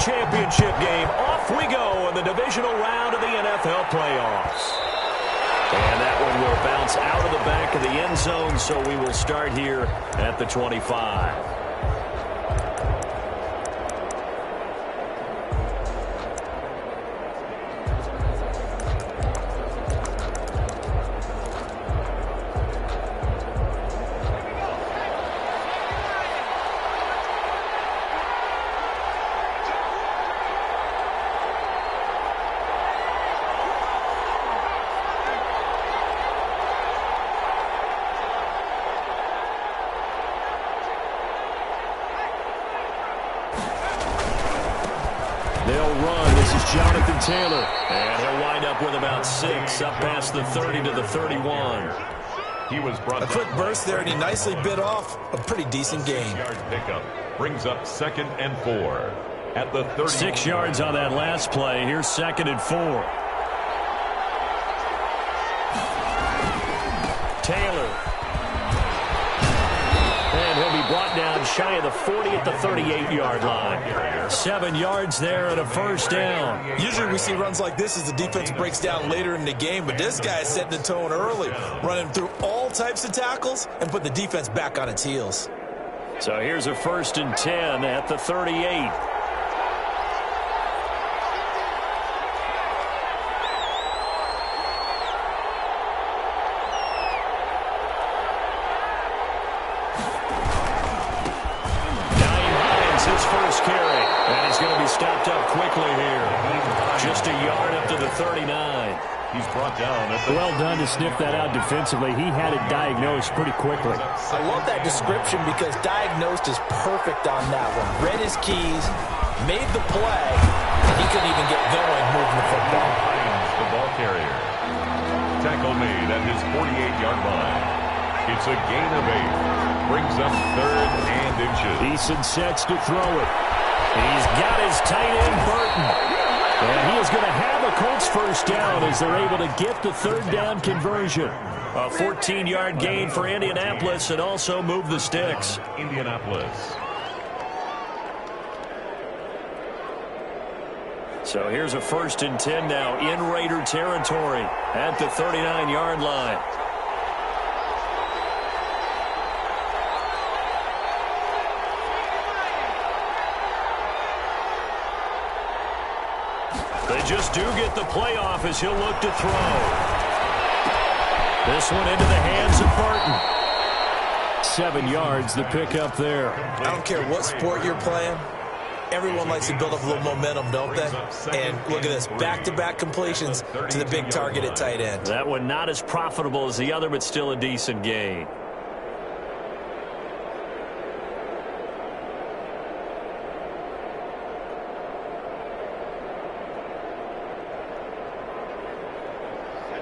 championship game. Off we go in the divisional round of the NFL playoffs. And that one will bounce out of the back of the end zone, so we will start here at the 25. They'll run. This is Jonathan Taylor. And he'll wind up with about 6 up past the 30 to the 31. He was brought a quick burst there, and he nicely bit off a pretty decent gain. Pickup brings up 2nd and 4 at the 30. 6 yards on that last play. Here's 2nd and 4. Taylor. And he'll be brought down shy of the 40 at the 38-yard line. 7 yards there and a first down. Usually we see runs like this as the defense breaks down later in the game, but this guy is setting the tone early, running through all types of tackles and put the defense back on its heels. So here's a 1st and 10 at the 38. First carry, and he's going to be stopped up quickly here. Just a yard up to the 39. He's brought down. Well done to sniff that out defensively. He had it diagnosed pretty quickly. I love that description because diagnosed is perfect on that one. Read his keys, made the play, and he couldn't even get going moving the football. The ball carrier. Tackle made at his 48-yard line. It's a gain of 8. Brings up 3rd and inches. Eason sets to throw it. He's got his tight end, Burton. And he is going to have a Colts first down as they're able to get the 3rd down conversion. A 14-yard gain for Indianapolis and also move the sticks. Indianapolis. So here's a 1st and 10 now in Raider territory at the 39-yard line. They just do get the playoff as he'll look to throw. This one into the hands of Burton. 7 yards, the pickup there. I don't care what sport you're playing. Everyone likes to build up a little momentum, don't they? And look at this, back-to-back completions to the big target at tight end. That one not as profitable as the other, but still a decent gain.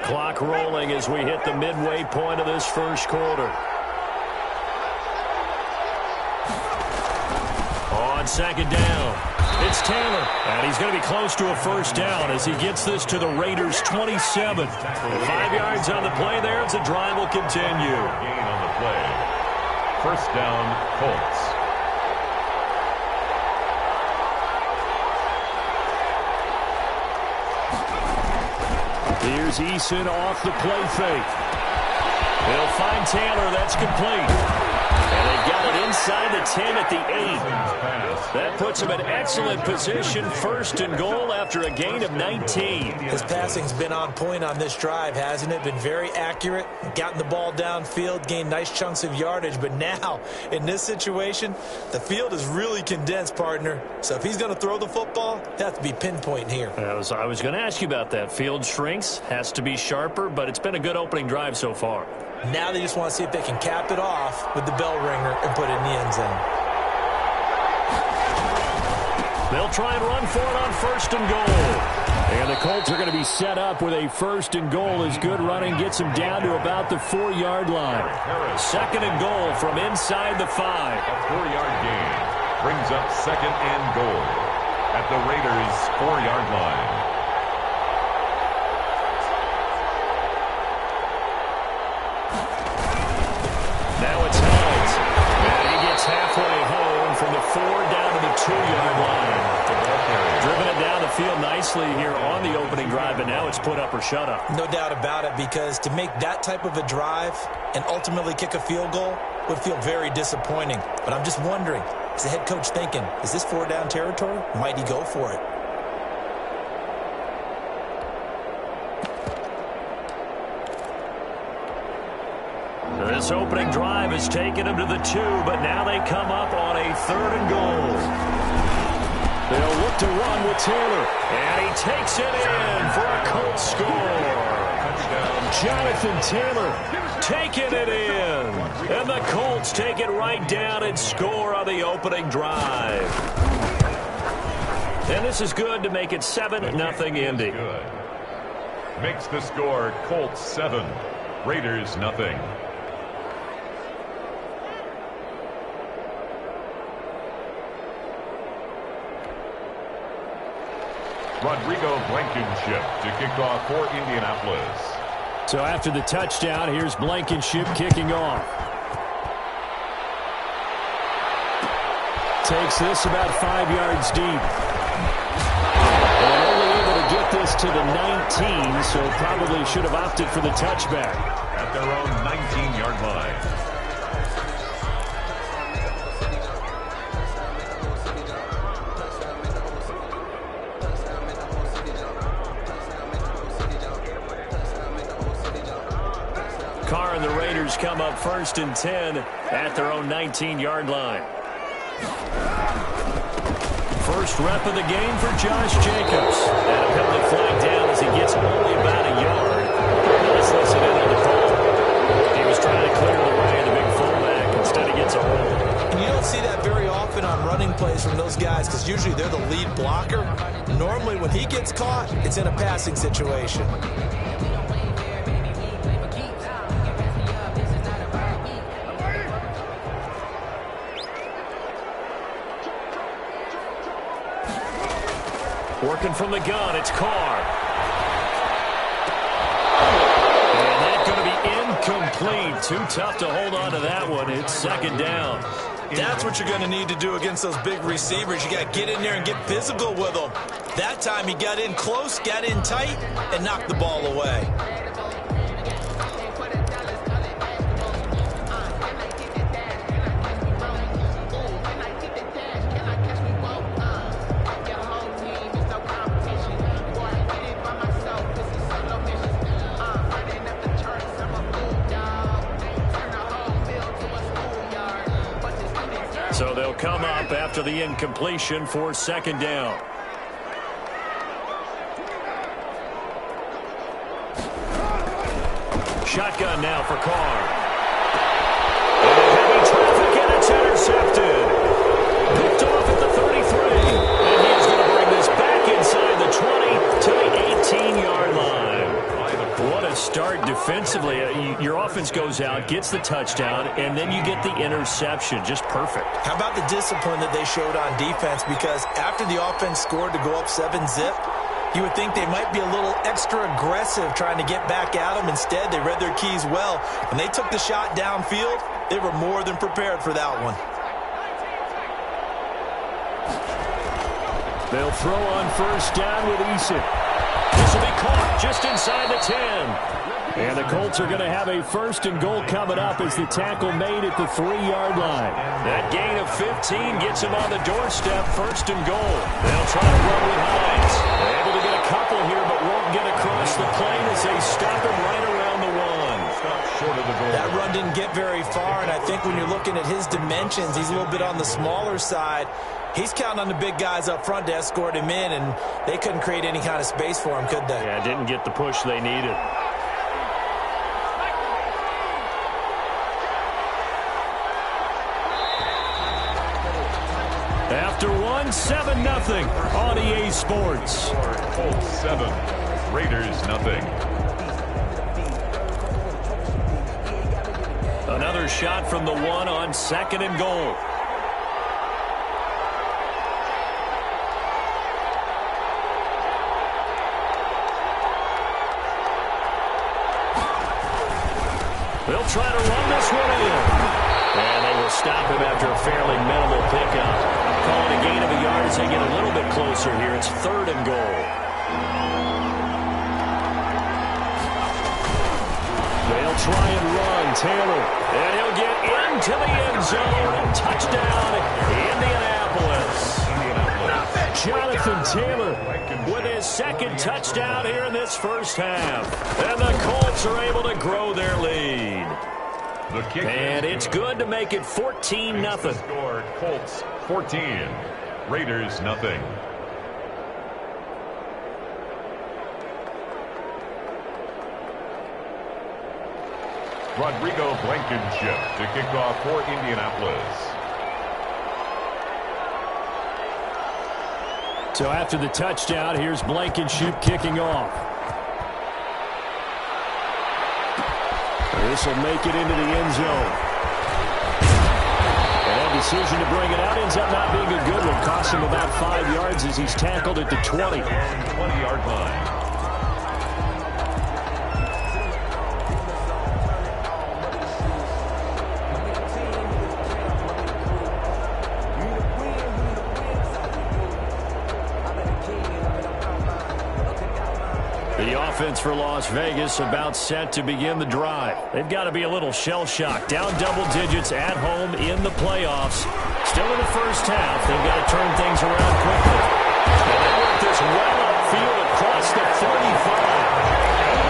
Clock rolling as we hit the midway point of this first quarter. On 2nd down, it's Taylor. And he's going to be close to a first down as he gets this to the Raiders' 27. 5 yards on the play there as the drive will continue. Gain on the play. First down, Colts. Here's Eason off the play fake. He'll find Taylor. That's complete. And they got it inside the 10 at the 8. That puts him in excellent position. 1st and goal after a gain of 19. His passing's been on point on this drive, hasn't it? Been very accurate. Gotten the ball downfield, gained nice chunks of yardage. But now, in this situation, the field is really condensed, partner. So if he's going to throw the football, it has to be pinpoint here. I was going to ask you about that. Field shrinks, has to be sharper, but it's been a good opening drive so far. Now they just want to see if they can cap it off with the bell ringer and put it in the end zone. They'll try and run for it on 1st and goal. And the Colts are going to be set up with a 1st and goal as good running gets them down to about the 4-yard line. 2nd and goal from inside the 5. A 4-yard gain brings up 2nd and goal at the Raiders' 4-yard line. Now it's Hines. And he gets halfway home from the 4 down to the 2-yard line. The ball carrier. field nicely here on the opening drive, but now it's put up or shut up. No doubt about it, because to make that type of a drive and ultimately kick a field goal would feel very disappointing. But I'm just wondering, is the head coach thinking, is this 4-down territory? Might he go for it? This opening drive has taken them to the 2, but now they come up on a 3rd and goal. They'll look to run with Taylor, and he takes it in for a Colts score. Jonathan Taylor taking it in, and the Colts take it right down and score on the opening drive. And this is good to make it 7-0 Indy. Good. Makes the score Colts 7, Raiders nothing. Rodrigo Blankenship to kick off for Indianapolis. So after the touchdown, here's Blankenship kicking off. Takes this about 5 yards deep. And only able to get this to the 19, so probably should have opted for the touchback. At their own 19-yard line. Carr and the Raiders come up 1st and 10 at their own 19-yard line. First rep of the game for Josh Jacobs. And a penalty flag down as he gets only about a yard. Let's listen in on the call. He was trying to clear the way of the big fullback. Instead, he gets a hold. And you don't see that very often on running plays from those guys, because usually they're the lead blocker. Normally, when he gets caught, it's in a passing situation. Working from the gun, it's Carr. And that's going to be incomplete. Too tough to hold on to that one. It's 2nd down. That's what you're going to need to do against those big receivers. You got to get in there and get physical with them. That time he got in close, got in tight, and knocked the ball away. So they'll come up after the incompletion for 2nd down. Shotgun now for Carr. And heavy traffic, and it's intercepted. Picked off at the 33. And he's going to bring this back inside the 20 to the 18-yard line. What a start defensively. Your offense goes out, gets the touchdown, and then you get the interception. Just perfect. How about the discipline that they showed on defense? Because after the offense scored to go up 7-zip, you would think they might be a little extra aggressive trying to get back at them. Instead, they read their keys well. When they took the shot downfield, they were more than prepared for that one. They'll throw on 1st down with Eason. This will be caught just inside the 10. And the Colts are going to have a 1st and goal coming up as the tackle made at the 3-yard line. That gain of 15 gets him on the doorstep, 1st and goal. They'll try to run with Hines. They're able to get a couple here, but won't get across the plane as they stop him right around the 1. Stop short of the goal. That run didn't get very far, and I think when you're looking at his dimensions, he's a little bit on the smaller side. He's counting on the big guys up front to escort him in, and they couldn't create any kind of space for him, could they? Yeah, didn't get the push they needed. After 7-0 on EA Sports. Colts 7, Raiders nothing. Another shot from the 1 on 2nd and goal. They'll try to run this one in. And they will stop him after a fairly minimal pickup. Calling a gain of a yard as they get a little bit closer here. It's 3rd and goal. They'll try and run. Taylor. And he'll get into the end zone. Touchdown, Indianapolis. Jonathan Taylor with his 2nd touchdown here in this first half. And the Colts are able to grow their lead. And it's good to make it 14-0. Score, Colts 14, Raiders nothing. Rodrigo Blankenship to kick off for Indianapolis. So after the touchdown, here's Blankenship kicking off. This will make it into the end zone. And that decision to bring it out ends up not being a good one. Costs him about 5 yards as he's tackled at the 20. 20-yard line. Offense for Las Vegas about set to begin the drive. They've got to be a little shell-shocked. Down double digits at home in the playoffs. Still in the first half. They've got to turn things around quickly. And they work this well upfield across the 35.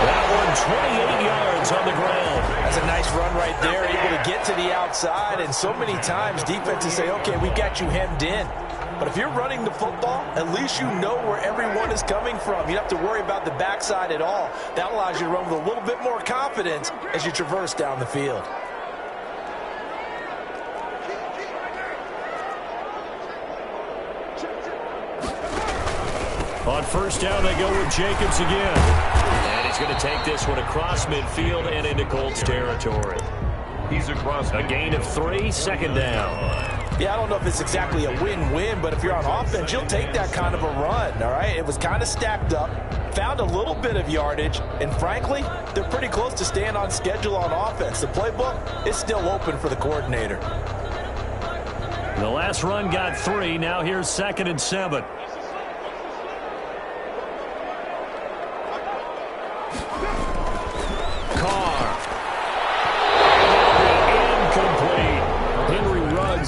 That one 28 yards on the ground. That's a nice run right there. Able to get to the outside. And so many times defenses say, okay, we've got you hemmed in. But if you're running the football, at least you know where everyone is coming from. You don't have to worry about the backside at all. That allows you to run with a little bit more confidence as you traverse down the field. On first down, they go with Jacobs again. And he's going to take this one across midfield and into Colts territory. He's across. A gain of 3, 2nd down. Yeah, I don't know if it's exactly a win-win, but if you're on offense, you'll take that kind of a run, all right? It was kind of stacked up, found a little bit of yardage, and frankly, they're pretty close to staying on schedule on offense. The playbook is still open for the coordinator. The last run got 3. Now here's 2nd and 7.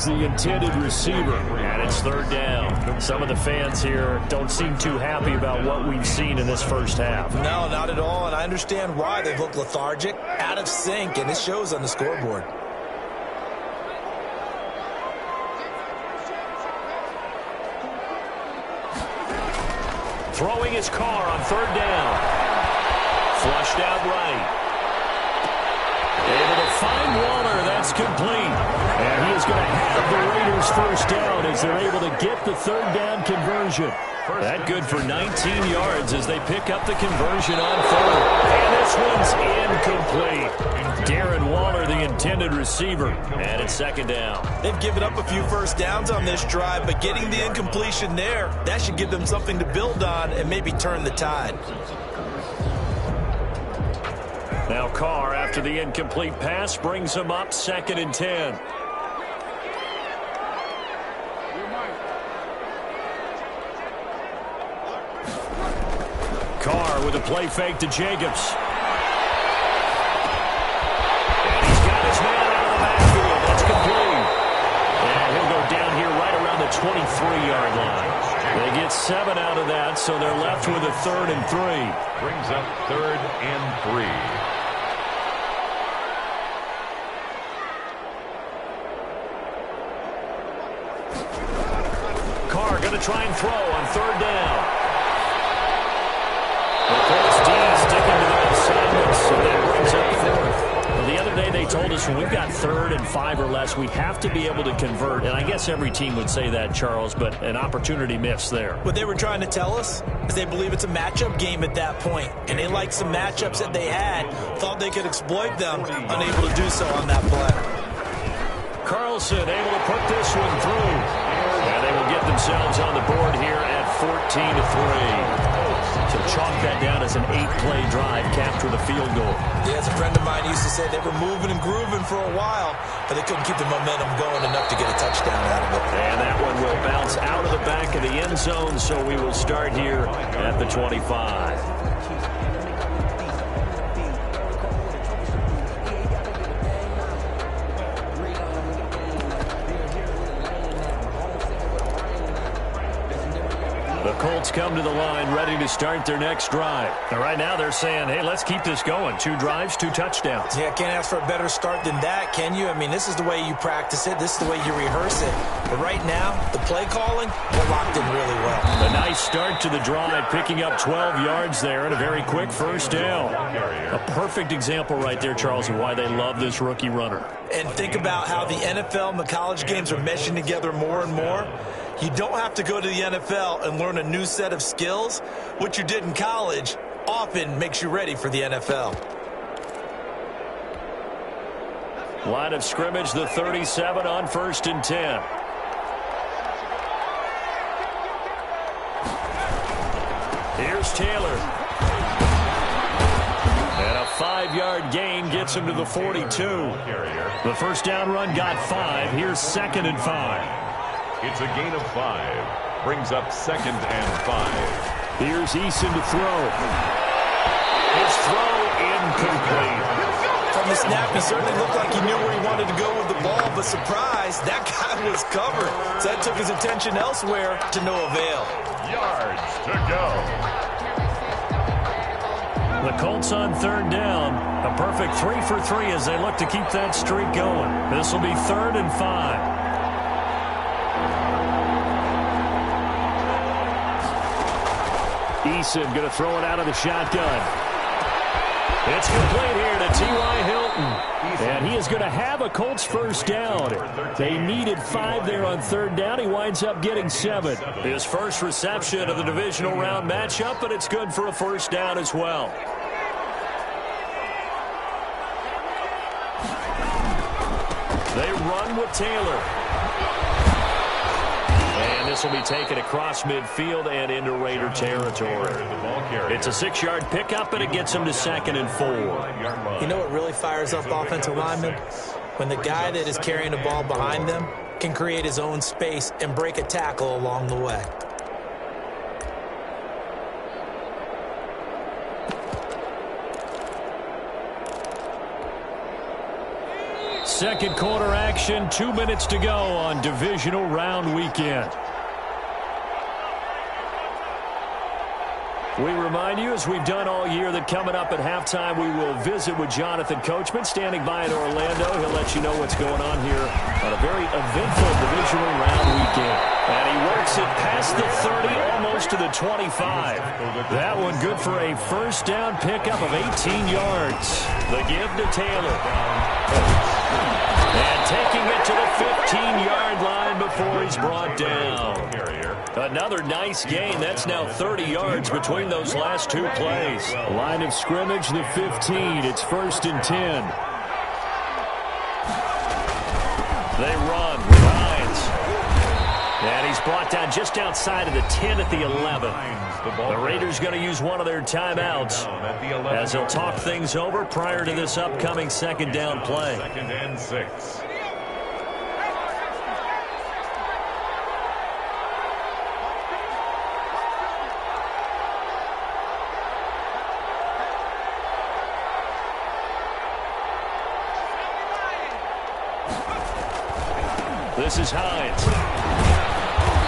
The intended receiver, and it's 3rd down. Some of the fans here don't seem too happy about what we've seen in this first half. No, not at all, and I understand why. They've looked lethargic, out of sync, and it shows on the scoreboard. Throwing his car on 3rd down. Flushed out right. Able to find Waller. That's complete. And he is going to have the Raiders first down as they're able to get the 3rd down conversion. That good for 19 yards as they pick up the conversion on 3rd. And this one's incomplete. Darren Waller, the intended receiver. And it's 2nd down. They've given up a few first downs on this drive, but getting the incompletion there, that should give them something to build on and maybe turn the tide. Now Carr, after the incomplete pass, brings him up 2nd and 10. Carr with a play fake to Jacobs. And he's got his man out of the backfield. That's complete. And he'll go down here right around the 23-yard line. They get 7 out of that, so they're left with a 3rd and 3. Brings up 3rd and 3. Going to try and throw on 3rd down. The Colts D sticking to their assignments, so that brings up 4th. Well, the other day they told us when we've got 3rd and 5 or less, we have to be able to convert. And I guess every team would say that, Charles, but an opportunity missed there. What they were trying to tell us is they believe it's a matchup game at that point, and they liked some matchups that they had, thought they could exploit them, unable to do so on that play. Carlson able to put this one through. And they will get themselves on the board here at 14-3. So chalk that down as an 8-play drive, capture the field goal. Yeah, as a friend of mine used to say, they were moving and grooving for a while, but they couldn't keep the momentum going enough to get a touchdown out of it. And that one will bounce out of the back of the end zone, so we will start here at the 25. The Colts come to the line ready to start their next drive. And right now they're saying, hey, let's keep this going. 2 drives, 2 touchdowns. Yeah, can't ask for a better start than that, can you? I mean, this is the way you practice it. This is the way you rehearse it. But right now, the play calling, they're locked in really well. A nice start to the drive, picking up 12 yards there and a very quick first down. A perfect example right there, Charles, of why they love this rookie runner. And think about how the NFL and the college games are meshing together more and more. You don't have to go to the NFL and learn a new set of skills. What you did in college often makes you ready for the NFL. Line of scrimmage, the 37 on 1st and 10. Here's Taylor. And a 5-yard gain gets him to the 42. The first down run got 5. Here's 2nd and 5. It's a gain of 5. Brings up 2nd and 5. Here's Eason to throw. His throw incomplete. From the snap, he certainly looked like he knew where he wanted to go with the ball, but surprise, that guy was covered. So that took his attention elsewhere to no avail. Yards to go. The Colts on 3rd down. A perfect 3 for 3 as they look to keep that streak going. This will be 3rd and 5. Eason going to throw it out of the shotgun. It's complete here to T.Y. Hilton. And he is going to have a Colts first down. They needed 5 there on 3rd down. He winds up getting 7. His first reception of the divisional round matchup, but it's good for a first down as well. They run with Taylor. And this will be taken across midfield and into Raider territory. It's a 6-yard pickup, and it gets him to 2nd and 4. You know what really fires up offensive linemen? When the guy that is carrying the ball behind them can create his own space and break a tackle along the way. Second quarter action, 2 minutes to go on divisional round weekend. We remind you, as we've done all year, that coming up at halftime, we will visit with Jonathan Coachman, standing by in Orlando. He'll let you know what's going on here on a very eventful divisional round weekend. And he works it past the 30, almost to the 25. That one good for a first down pickup of 18 yards. The give to Taylor. And taking it to the 15-yard line before he's brought down. Another nice gain. That's now 30 yards between those last 2 plays. Line of scrimmage, the 15. It's 1st and 10. They run with Hines. And he's brought down just outside of the 10 at the 11. The Raiders going to use one of their timeouts as they'll talk things over prior to this upcoming 2nd down play. 2nd and 6. This is Hines.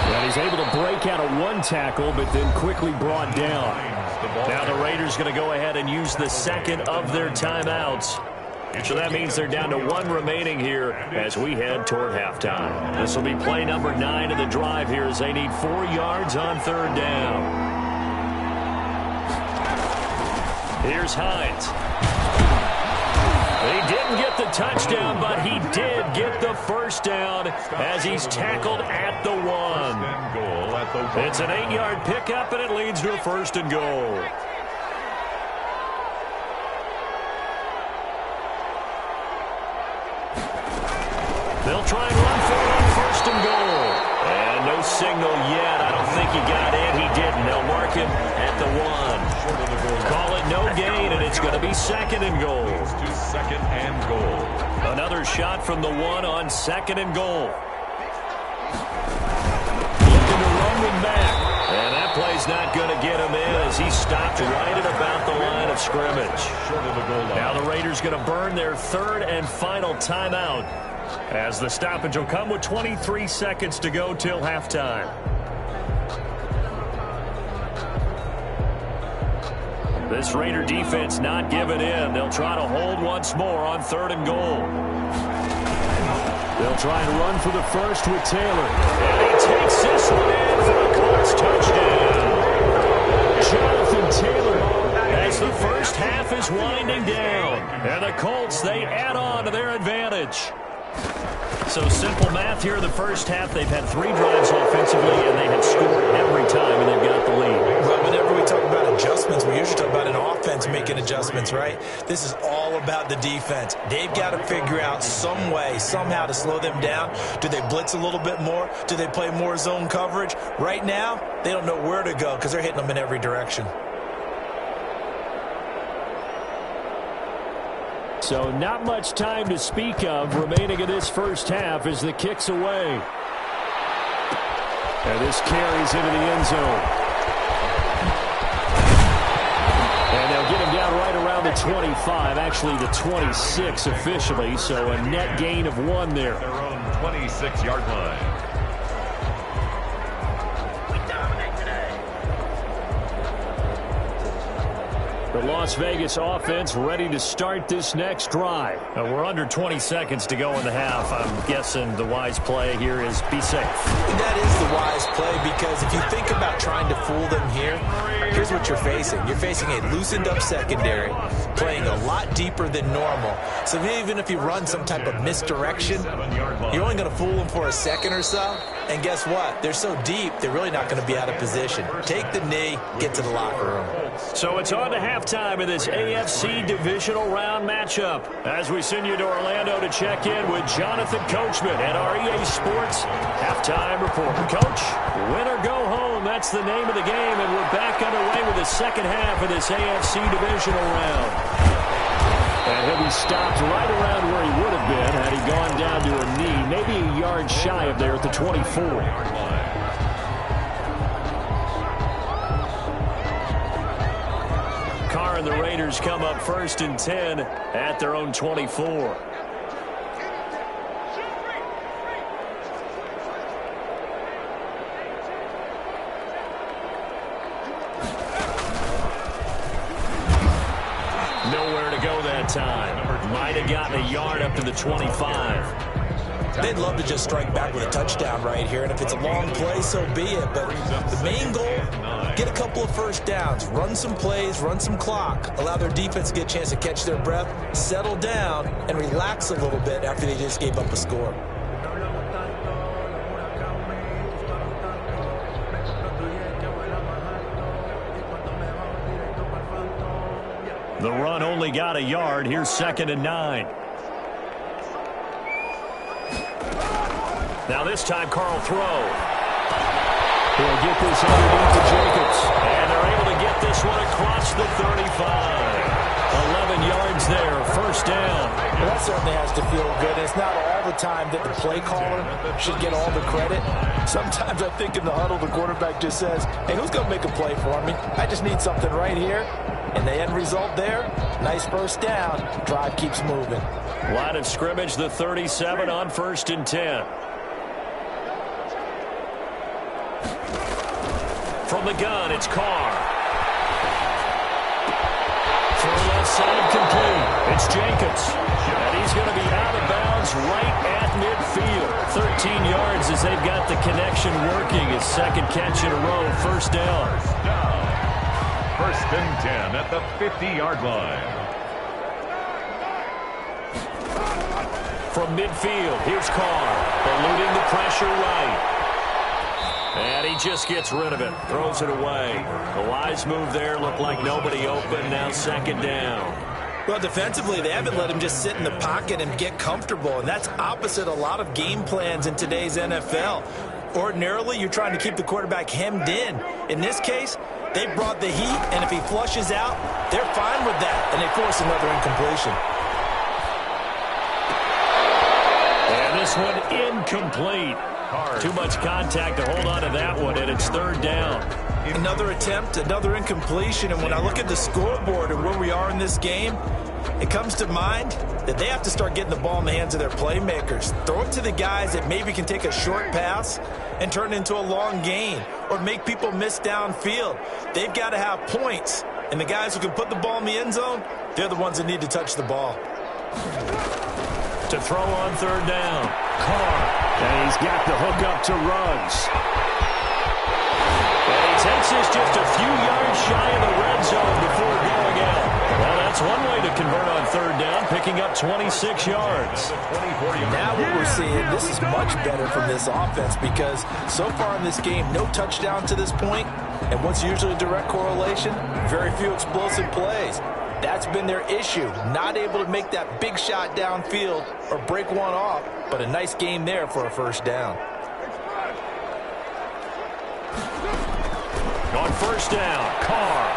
And he's able to break out of 1 tackle, but then quickly brought down. Now the Raiders going to go ahead and use the 2nd of their timeouts. So that means they're down to 1 remaining here as we head toward halftime. This will be play number 9 of the drive here as they need 4 yards on 3rd down. Here's Hines. He didn't get the touchdown, but he did get the first down as he's tackled at the 1. It's an 8-yard pickup, and it leads to a 1st and goal. They'll try and run for it on 1st and goal. And no signal yet. I don't think he got in. He didn't. They'll mark mark him at the 1. Call it no gain, and it's going to be 2nd and goal. To 2nd and goal. Another shot from the 1 on 2nd and goal. Looking to run them back. And that play's not going to get him in as he stopped right at about the line of scrimmage. Short of the goal line. Now the Raiders going to burn their 3rd and final timeout as the stoppage will come with 23 seconds to go till halftime. This Raider defense not giving in. They'll try to hold once more on 3rd and goal. They'll try and run for the first with Taylor. And he takes this one in for a Colts touchdown. Jonathan Taylor as the first half is winding down. And the Colts, they add on to their advantage. So simple math here in the first half. They've had 3 drives offensively, and they have scored every time, and they've got the lead. Well, whenever we talk about adjustments, we usually talk about an offense making adjustments, right? This is all about the defense. They've got to figure out some way, somehow to slow them down. Do they blitz a little bit more? Do they play more zone coverage? Right now, they don't know where to go because they're hitting them in every direction. So not much time to speak of remaining in this first half as the kick's away. And this carries into the end zone. And they'll get him down right around the 25, actually the 26 officially, so a net gain of 1 there. Their own 26-yard line. The Las Vegas offense ready to start this next drive. We're under 20 seconds to go in the half. I'm guessing the wise play here is be safe. That is the wise play because if you think about trying to fool them here, here's what you're facing. You're facing a loosened up secondary, playing a lot deeper than normal. So even if you run some type of misdirection, you're only going to fool them for a second or so. And guess what? They're so deep, they're really not going to be out of position. Take the knee, get to the locker room. So it's on to halftime in this AFC divisional round matchup as we send you to Orlando to check in with Jonathan Coachman at our EA Sports halftime report. Coach, win or go home, that's the name of the game, and we're back underway with the second half of this AFC divisional round. And he'll be stopped right around where he would have been had he gone down to a knee, maybe a yard shy of there at the 24. Carr and the Raiders come up 1st and 10 at their own 24. Nowhere to go that time. Might have gotten a yard up to the 25. They'd love to just strike back with a touchdown right here, and if it's a long play, so be it. But the main goal, get a couple of first downs, run some plays, run some clock, allow their defense to get a chance to catch their breath, settle down, and relax a little bit after they just gave up a score. The run only got a yard. Here's 2nd and 9. Now this time, Carl throw. He'll get this underneath to Jacobs. And they're able to get this one across the 35. 11 yards there, first down. Well, that certainly has to feel good. It's not all the time that the play caller should get all the credit. Sometimes I think in the huddle, the quarterback just says, hey, who's going to make a play for me? I just need something right here. And the end result there, nice first down. Drive keeps moving. Line of scrimmage, the 37 on 1st and 10. From the gun, it's Carr. Throw left side complete. It's Jacobs. And he's going to be out of bounds right at midfield. 13 yards as they've got the connection working. His 2nd catch in a row, first down. 1st and 10 at the 50-yard line. From midfield, here's Carr. Eluding the pressure right. And he just gets rid of it. Throws it away. The wise move there. Looked like nobody open. Now 2nd down. Well, defensively, they haven't let him just sit in the pocket and get comfortable. And that's opposite a lot of game plans in today's NFL. Ordinarily, you're trying to keep the quarterback hemmed in. In this case, They brought the heat, and if he flushes out, they're fine with that, and they force another incompletion. And this one incomplete. Too much contact to hold on to that one, and it's third down. Another attempt, another incompletion, and when I look at the scoreboard and where we are in this game, it comes to mind that they have to start getting the ball in the hands of their playmakers. Throw it to the guys that maybe can take a short pass and turn it into a long gain or make people miss downfield. They've got to have points, and the guys who can put the ball in the end zone, they're the ones that need to touch the ball. To throw on third down, Carr, and he's got the hook up to Ruggs. And he takes this just a few yards shy of the red zone before going out. Well, that's one way to convert on third down, picking up 26 yards. Now what we're seeing, this is much better from this offense because so far in this game, no touchdown to this point, and what's usually a direct correlation? Very few explosive plays. That's been their issue, not able to make that big shot downfield or break one off, but a nice game there for a first down. On first down, Carr.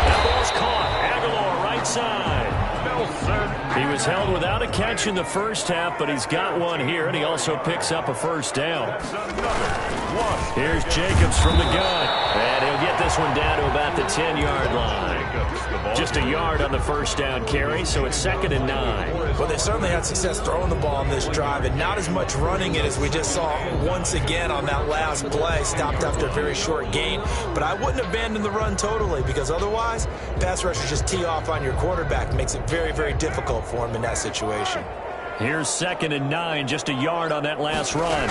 That ball's caught. Aguilar, right side. He was held without a catch in the first half, but he's got one here, and he also picks up a first down. Here's Jacobs from the gun, and he'll get this one down to about the 10-yard line. Just a yard on the first down carry, so it's 2nd and 9. Well, they certainly had success throwing the ball on this drive, and not as much running it as we just saw once again on that last play. Stopped after a very short gain, but I wouldn't abandon the run totally because otherwise, pass rushers just tee off on your quarterback. Makes it very, very difficult for him in that situation. Here's 2nd and 9, just a yard on that last run.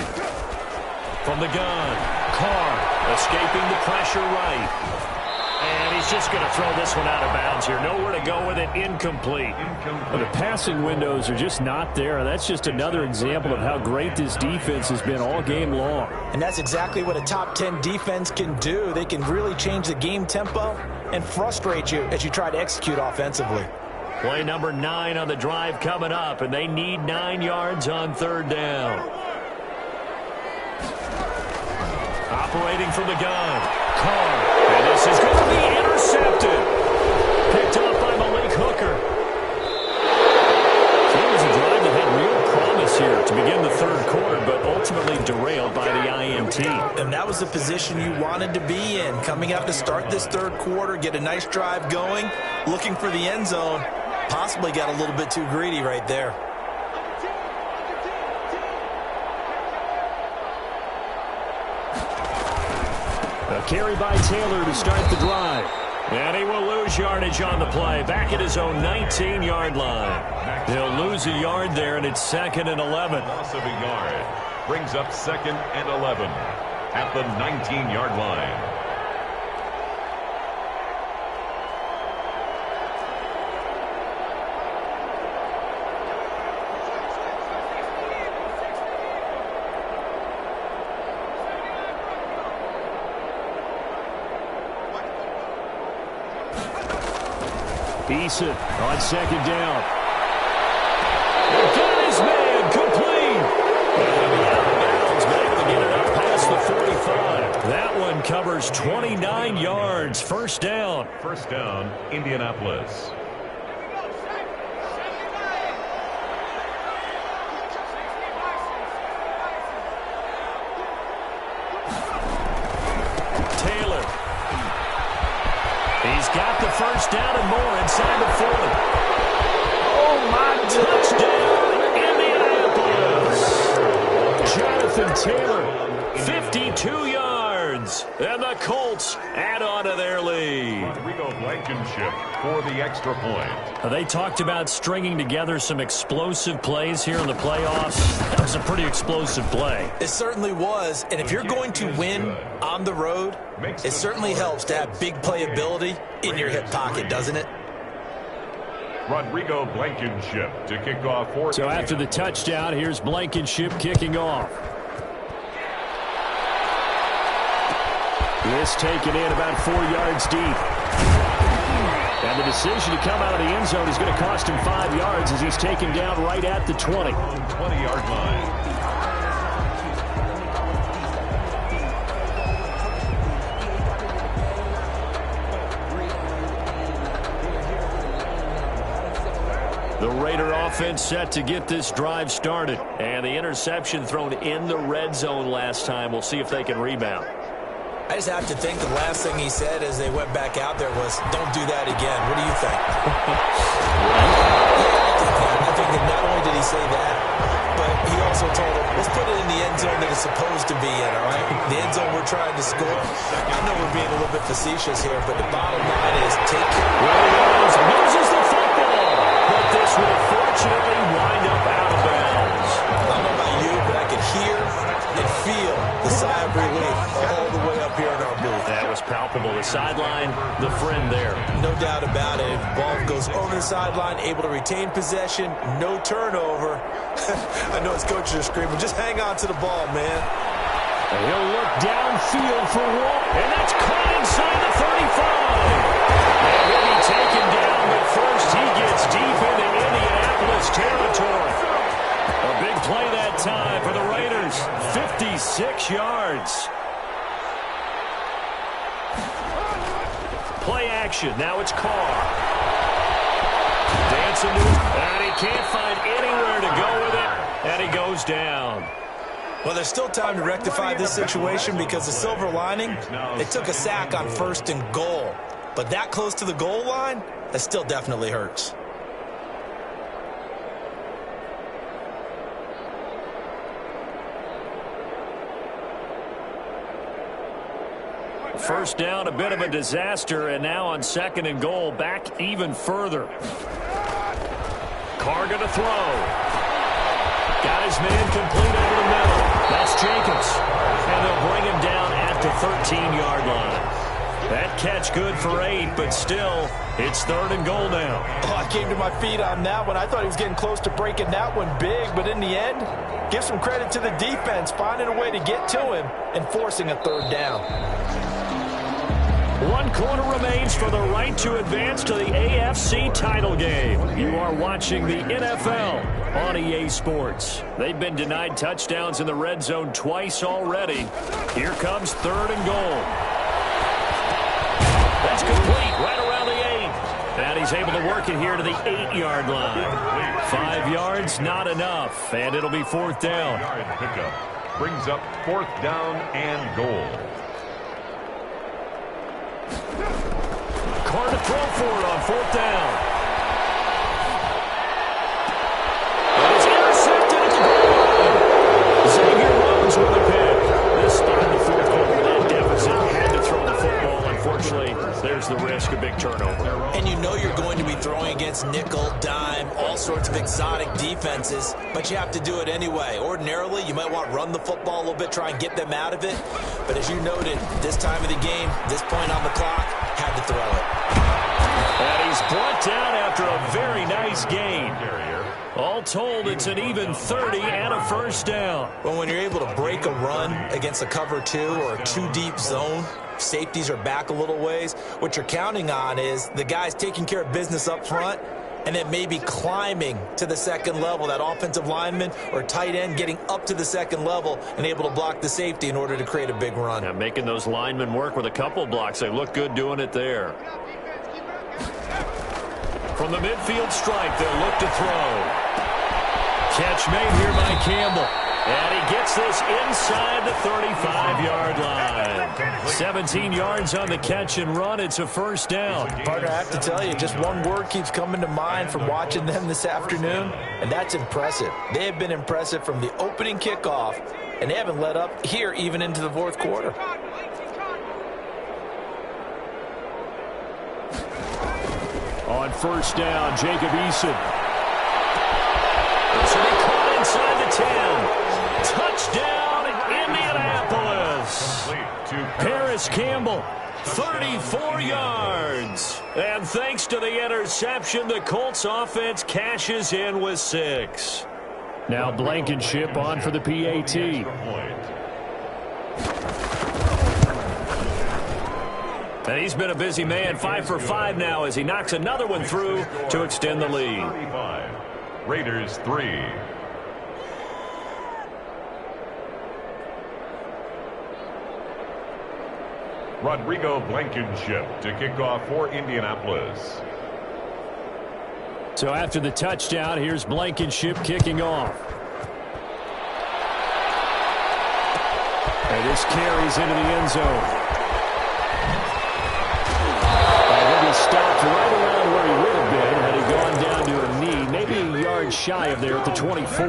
From the gun, Carr escaping the pressure right. And he's just going to throw this one out of bounds here. Nowhere to go with it, incomplete. Well, the passing windows are just not there. That's just another example of how great this defense has been all game long. And that's exactly what a top 10 defense can do. They can really change the game tempo and frustrate you as you try to execute offensively. Play number 9 on the drive coming up, and they need 9 yards on third down. Operating from the gun, Carr, and this is going to be intercepted. Picked off by Malik Hooker. So it was a drive that had real promise here to begin the third quarter, but ultimately derailed by the INT. And that was the position you wanted to be in, coming out to start this third quarter, get a nice drive going, looking for the end zone. Possibly got a little bit too greedy right there. A carry by Taylor to start the drive. And he will lose yardage on the play. Back at his own 19-yard line. He'll lose a yard there, and it's 2nd and 11. Loss of a yard brings up 2nd and 11 at the 19-yard line. Eason on 2nd down. Got his man complete. And out of bounds, but able to get it up past the 45. That one covers 29 yards. First down. First down, Indianapolis. Taylor. He's got the first down and more inside the 40. Oh, my touchdown, Indianapolis. Jonathan Taylor, 52 yards. And the Colts add on to their lead. Rodrigo Blankenship for the extra point. They talked about stringing together some explosive plays here in the playoffs. That was a pretty explosive play. It certainly was, and if you're going to win on the road, it certainly helps to have big playability in your hip pocket, doesn't it? Rodrigo Blankenship to kick off for. So after the touchdown, here's Blankenship kicking off. This taken in about 4 yards deep. And the decision to come out of the end zone is going to cost him 5 yards as he's taken down right at the 20. 20-yard line. The Raider offense set to get this drive started. And the interception thrown in the red zone last time. We'll see if they can rebound. I just have to think the last thing he said as they went back out there was, don't do that again. What do you think? I think that not only did he say that, but he also told him, let's put it in the end zone that it's supposed to be in, all right? The end zone we're trying to score. I know we're being a little bit facetious here, but the bottom line is take care. Loses the football, but this will fortunately wind up out of bounds. I don't know about you, but I could hear and feel the sigh of relief all the way up here in our booth. That was palpable. The sideline, the friend there. No doubt about it. Ball goes over the sideline, able to retain possession, no turnover. I know his coaches are screaming, just hang on to the ball, man. And he'll look downfield for one, and that's caught inside the 35. And he'll be taken down, but first he gets deep into Indianapolis territory. A big play that time for the Raiders. 56 yards. Play action. Now it's Carr. Dancing to it, and he can't find anywhere to go with it, and he goes down. Well, there's still time to rectify this situation because the silver lining, they took a sack on 1st and goal. But that close to the goal line, that still definitely hurts. First down, a bit of a disaster, and now on 2nd and goal, back even further. Carr going to throw. Got his man complete over the middle. That's Jacobs. And they'll bring him down at the 13-yard line. That catch good for 8, but still, it's 3rd and goal now. Oh, I came to my feet on that one. I thought he was getting close to breaking that one big, but in the end, give some credit to the defense, finding a way to get to him and forcing a 3rd down. 1 quarter remains for the right to advance to the AFC title game. You are watching the NFL on EA Sports. They've been denied touchdowns in the red zone twice already. Here comes 3rd and goal. That's complete right around the 8. And he's able to work it here to the 8-yard line. 5 yards, not enough. And it'll be 4th down. Pickup brings up 4th down and goal. Carr to throw for it on 4th down. And it's intercepted at the goal. Xavier Rhodes with a pick. This spot in the 4th quarter, that deficit had to throw the football. Unfortunately, there's the risk of big turnover. And you know you're going to be throwing against nickel, dime, all sorts of exotic defenses, but you have to do it anyway. Ordinarily, you might want to run the football a little bit, try and get them out of it. But as you noted, this time of the game, this point on the clock, had to throw it. And he's brought down after a very nice gain. All told, it's an even 30 and a 1st down. Well, when you're able to break a run against a cover 2 or a 2-deep zone, safeties are back a little ways. What you're counting on is the guys taking care of business up front and then maybe climbing to the 2nd level, that offensive lineman or tight end getting up to the 2nd level and able to block the safety in order to create a big run. Yeah, making those linemen work with a couple blocks. They look good doing it there. From the midfield stripe, they'll look to throw. Catch made here by Campbell. And he gets this inside the 35-yard line. 17 yards on the catch and run. It's a 1st down. Partner, I have to tell you, just one word keeps coming to mind from watching them this afternoon, and that's impressive. They have been impressive from the opening kickoff, and they haven't let up here even into the 4th quarter. On 1st down, Jacob Eason. This will be caught inside the 10. Touchdown, Indianapolis. Paris Campbell, 34 yards. And thanks to the interception, the Colts offense cashes in with 6. Now Blankenship on for the PAT. And he's been a busy man, 5 for 5 now as he knocks another one through to extend the lead. Raiders 3. Rodrigo Blankenship to kick off for Indianapolis. So after the touchdown, here's Blankenship kicking off. And this carries into the end zone. And he'll be stopped right around where he would have been had he gone down to a knee, maybe a yard shy of there at the 24.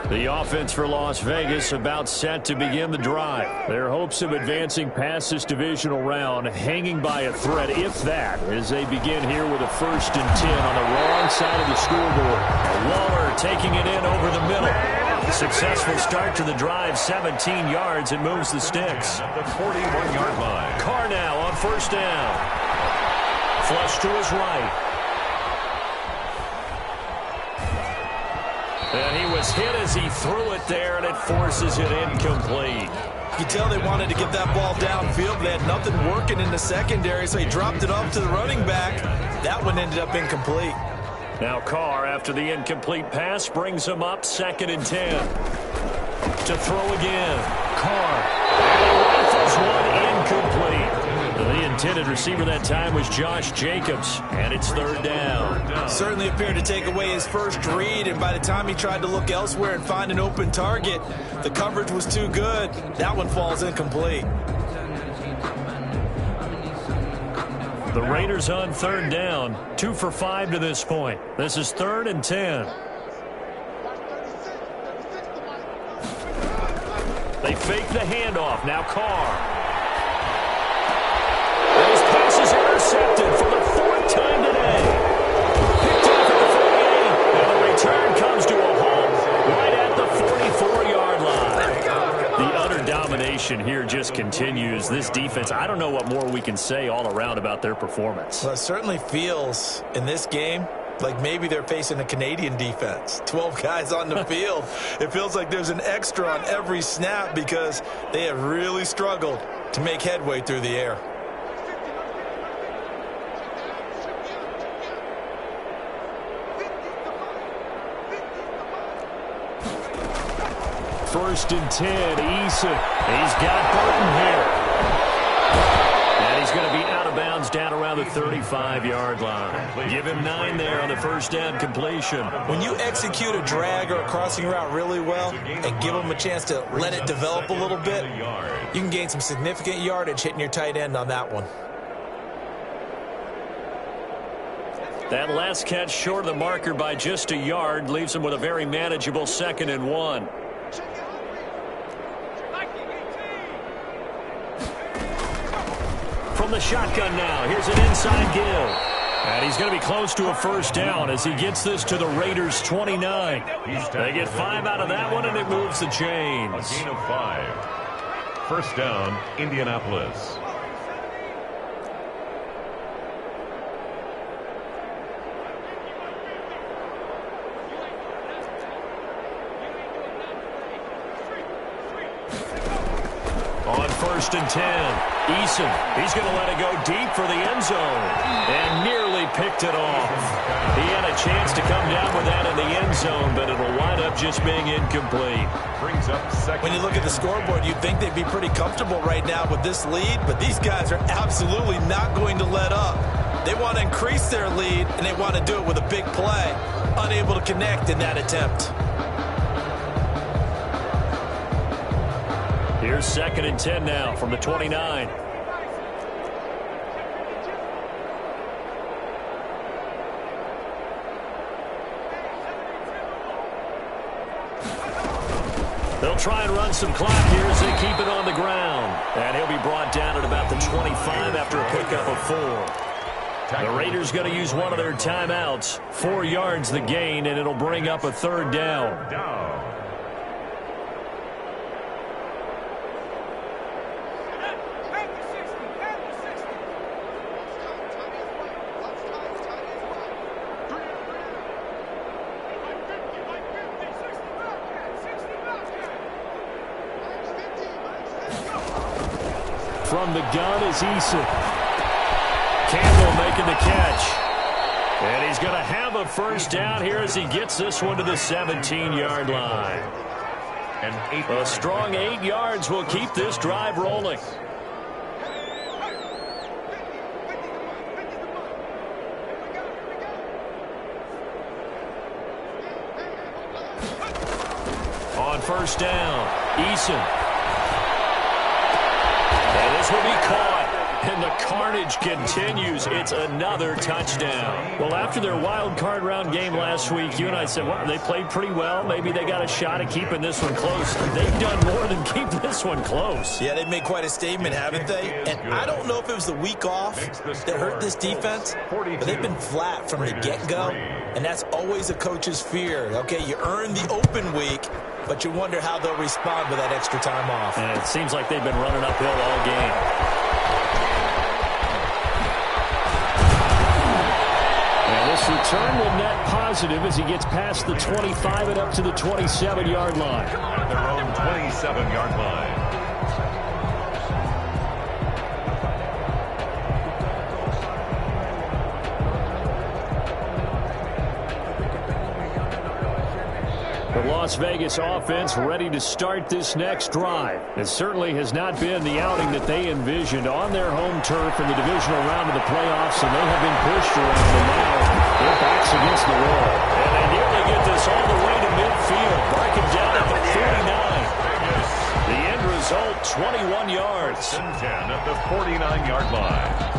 The offense for Las Vegas about set to begin the drive. Their hopes of advancing past this divisional round hanging by a thread, if that, as they begin here with a 1st and 10 on the wrong side of the scoreboard. Waller taking it in over the middle. A successful start to the drive, 17 yards, and moves the sticks. At the 41-yard line. Carr now on 1st down. Flush to his right. And he was hit as he threw it there, and it forces it incomplete. You could tell they wanted to get that ball downfield. They had nothing working in the secondary, so he dropped it off to the running back. That one ended up incomplete. Now Carr, after the incomplete pass, brings him up 2nd and 10. To throw again. Carr. And he rifles one incomplete. The intended receiver that time was Josh Jacobs, and it's 3rd down. Certainly appeared to take away his first read, and by the time he tried to look elsewhere and find an open target, the coverage was too good. That one falls incomplete. The Raiders on 3rd down, 2 for 5 to this point. This is 3rd and 10. They fake the handoff. Now Carr. His pass is intercepted for the 4th time today. Picked off at the 48, and the return comes to a halt right at the 44-yard line. The utter domination here just continues. This defense, I don't know what more we can say all around about their performance. Well, it certainly feels in this game like maybe they're facing a Canadian defense. 12 guys on the field. It feels like there's an extra on every snap because they have really struggled to make headway through the air. 1st and 10, Eason. He's got Burton here. And he's going to be out of bounds down around the 35-yard line. Give him 9 there on the 1st down completion. When you execute a drag or a crossing route really well and give them a chance to let it develop a little bit, you can gain some significant yardage hitting your tight end on that one. That last catch short of the marker by just a yard leaves him with a very manageable 2nd and 1. From the shotgun now, here's an inside give. And he's going to be close to a 1st down as he gets this to the Raiders' 29. They get 5 out of that one, and it moves the chains. A gain of 5. 1st down, Indianapolis. On 1st and 10, Eason, he's going to let it go deep for the end zone and nearly picked it off. He had a chance to come down with that in the end zone, but it'll wind up just being incomplete. Brings up 2nd. When you look at the scoreboard, you'd think they'd be pretty comfortable right now with this lead, but these guys are absolutely not going to let up. They want to increase their lead, and they want to do it with a big play. Unable to connect in that attempt. Here's 2nd and 10 now from the 29. They'll try and run some clock here as they keep it on the ground. And he'll be brought down at about the 25 after a pickup of 4. The Raiders going to use one of their timeouts. 4 yards the gain, and it'll bring up a 3rd down. From the gun is Eason. Campbell making the catch. And he's going to have a first down here as he gets this one to the 17-yard line. A strong 8 yards will keep this drive rolling. On first down, Eason. And this will be caught. And the carnage continues. It's another touchdown. Well, after their wild card round game last week, you and I said, well, they played pretty well. Maybe they got a shot at keeping this one close. They've done more than keep this one close. Yeah, they've made quite a statement, haven't they? And I don't know if it was the week off that hurt this defense, but they've been flat from the get-go, and that's always a coach's fear. Okay, you earn the open week, but you wonder how they'll respond with that extra time off. And it seems like they've been running uphill all game. This return will net positive as he gets past the 25 and up to the 27-yard line. At their own 27-yard line. The Las Vegas offense ready to start this next drive. It certainly has not been the outing that they envisioned on their home turf in the divisional round of the playoffs, and they have been pushed around, and now their backs against the wall. And they nearly get this all the way to midfield. Barking down at the 49. The end result, 21 yards. 10 at the 49-yard line.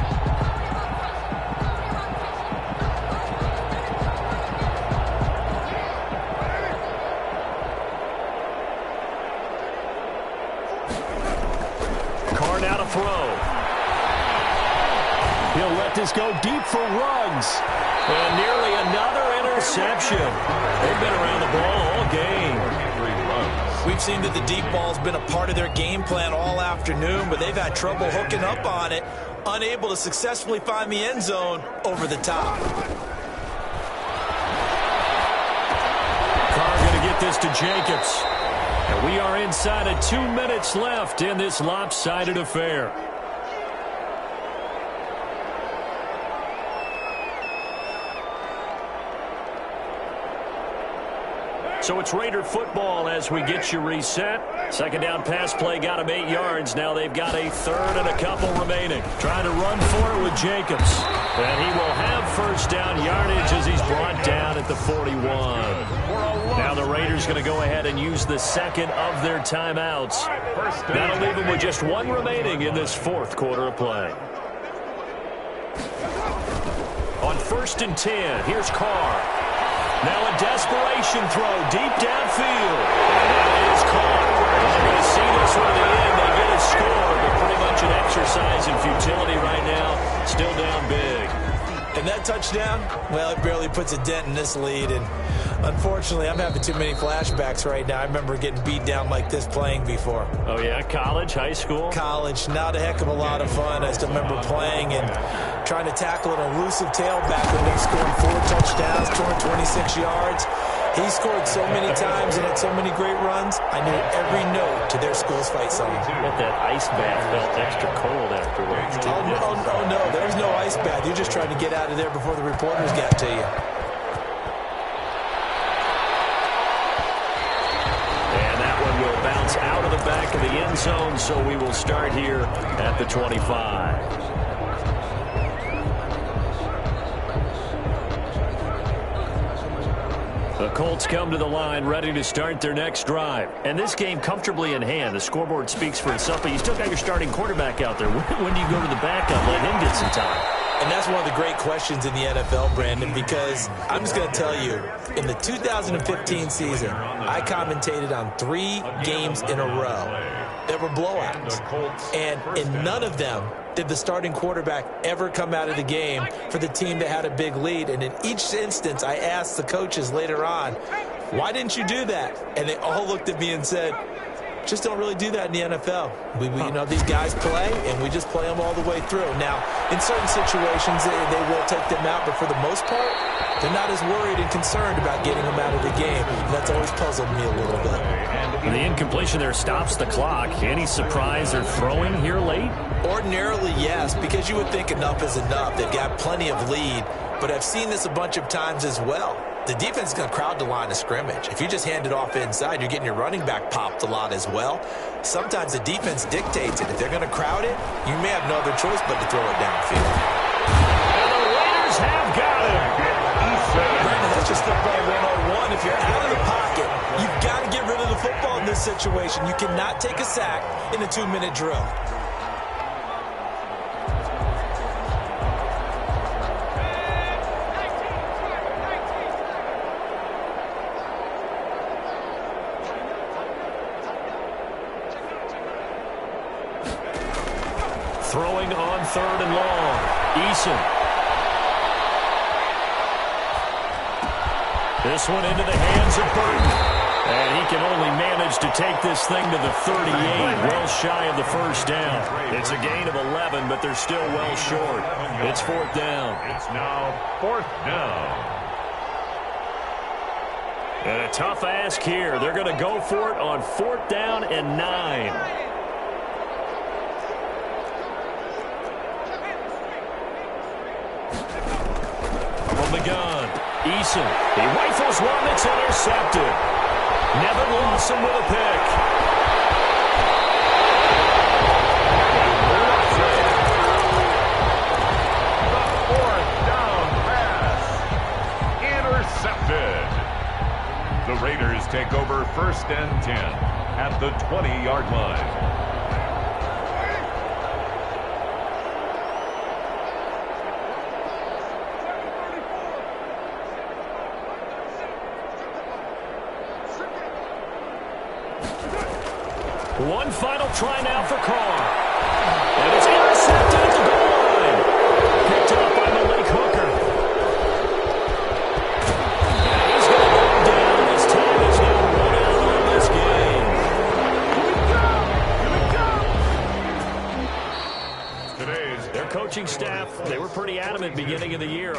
He'll let this go deep for Ruggs. And nearly another interception. They've been around the ball all game. We've seen that the deep ball's been a part of their game plan all afternoon, but they've had trouble hooking up on it, unable to successfully find the end zone over the top. Carr going to get this to Jacobs. And we are inside of 2 minutes left in this lopsided affair. So it's Raider football as we get you reset. Second down pass play got him 8 yards. Now they've got a third and a couple remaining. Trying to run for it with Jacobs. And he will have first down yardage as he's brought down at the 41. Now the Raiders going to go ahead and use the second of their timeouts. That'll leave them with just one remaining in this fourth quarter of play. On 1st and 10, here's Carr. Now a desperation throw deep downfield. And that is caught. They're going to see this one at the end. They get a score, but pretty much an exercise in futility right now. Still down big. And that touchdown, well, it barely puts a dent in this lead. And unfortunately, I'm having too many flashbacks right now. I remember getting beat down like this playing before. Oh, yeah? College, high school? College. Not a heck of a lot of fun. I still remember playing and trying to tackle an elusive tailback when they scored 4 touchdowns, 226 yards. He scored so many times and had so many great runs, I knew every note to their school's fight song. But that ice bath felt extra cold afterwards. Oh, no, there was no ice bath. You're just trying to get out of there before the reporters got to you. And that one will bounce out of the back of the end zone, so we will start here at the 25. The Colts come to the line ready to start their next drive. And this game comfortably in hand. The scoreboard speaks for itself, but you still got your starting quarterback out there. When do you go to the backup, let him get some time? And that's one of the great questions in the NFL, Brandon, because I'm just going to tell you, in the 2015 season, I commentated on 3 games in a row. There were blowouts, and in none of them did the starting quarterback ever come out of the game for the team that had a big lead. And in each instance, I asked the coaches later on, why didn't you do that? And they all looked at me and said, just don't really do that in the NFL. You know, these guys play, and we just play them all the way through. Now, in certain situations, they will take them out, but for the most part, they're not as worried and concerned about getting them out of the game. And that's always puzzled me a little bit. And the incompletion there stops the clock. Any surprise they're throwing here late? Ordinarily, yes, because you would think enough is enough. They've got plenty of lead. but I've seen this a bunch of times as well. The defense is going to crowd the line of scrimmage. If you just hand it off inside, you're getting your running back popped a lot as well. Sometimes the defense dictates it. If they're going to crowd it, you may have no other choice but to throw it downfield. And the Raiders have got him. Brandon, that's just football 101. If you're out of the pocket, you've got to get rid of the football in this situation. You cannot take a sack in a 2-minute drill. Throwing on 3rd and long. Eason. This one into the hands of Burton. And he can only manage to take this thing to the 38, well shy of the first down. It's a gain of 11, but they're still well short. It's 4th down. It's now 4th down. And a tough ask here. They're going to go for it on 4th down and 9. From the gun, Eason. He rifles one that's intercepted. Nevin Lawson with a pick. The 4th down pass. Intercepted. The Raiders take over 1st and 10 at the 20-yard line. One final try now for Carr. And it's intercepted at the goal line. Picked up by Malik Hooker. And he's going to go down. His time is now run out on this game. Today's their coaching staff, they were pretty adamant beginning of the year.